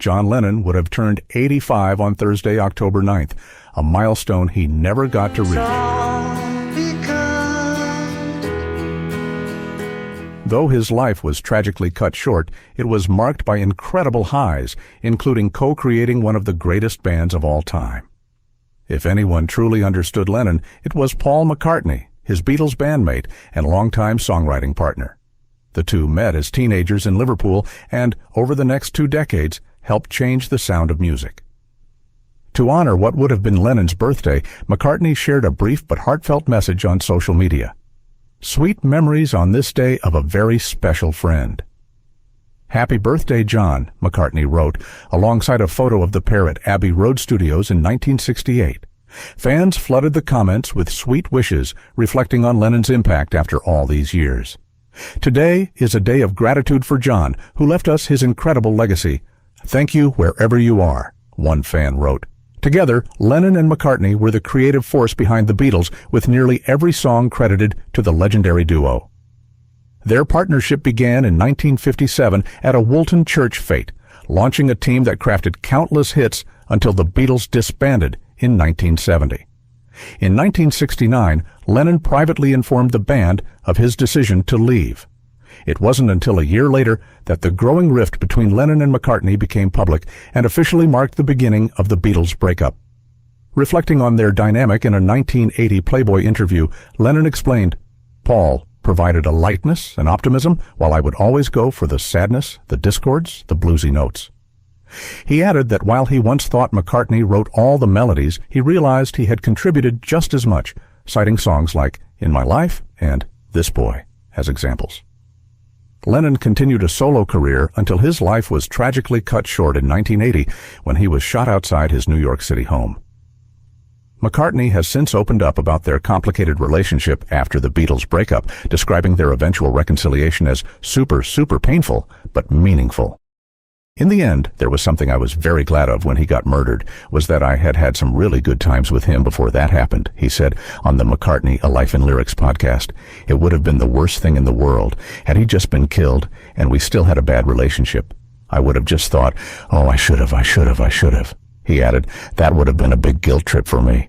John Lennon would have turned 85 on Thursday, October 9th, a milestone he never got to reach. Though his life was tragically cut short, it was marked by incredible highs, including co-creating one of the greatest bands of all time. If anyone truly understood Lennon, it was Paul McCartney, his Beatles bandmate and longtime songwriting partner. The two met as teenagers in Liverpool and, over the next 2 decades, helped change the sound of music. To honor what would have been Lennon's birthday, McCartney shared a brief but heartfelt message on social media. "Sweet memories on this day of a very special friend." "Happy birthday, John," McCartney wrote, alongside a photo of the pair at Abbey Road Studios in 1968. Fans flooded the comments with sweet wishes, reflecting on Lennon's impact after all these years. "Today is a day of gratitude for John, who left us his incredible legacy. Thank you wherever you are," one fan wrote. Together, Lennon and McCartney were the creative force behind the Beatles, with nearly every song credited to the legendary duo. Their partnership began in 1957 at a Woolton church fete, launching a team that crafted countless hits until the Beatles disbanded in 1970. In 1969, Lennon privately informed the band of his decision to leave. It wasn't until a year later that the growing rift between Lennon and McCartney became public and officially marked the beginning of the Beatles' breakup. Reflecting on their dynamic in a 1980 Playboy interview, Lennon explained, "Paul provided a lightness and optimism, while I would always go for the sadness, the discords, the bluesy notes." He added that while he once thought McCartney wrote all the melodies, he realized he had contributed just as much, citing songs like "In My Life" and "This Boy" as examples. Lennon continued a solo career until his life was tragically cut short in 1980 when he was shot outside his New York City home. McCartney has since opened up about their complicated relationship after the Beatles' breakup, describing their eventual reconciliation as super painful, but meaningful. "In the end, there was something I was very glad of when he got murdered, was that I had had some really good times with him before that happened," he said on the McCartney A Life in Lyrics podcast. "It would have been the worst thing in the world had he just been killed and we still had a bad relationship. I would have just thought, oh, I should have. He added, "That would have been a big guilt trip for me."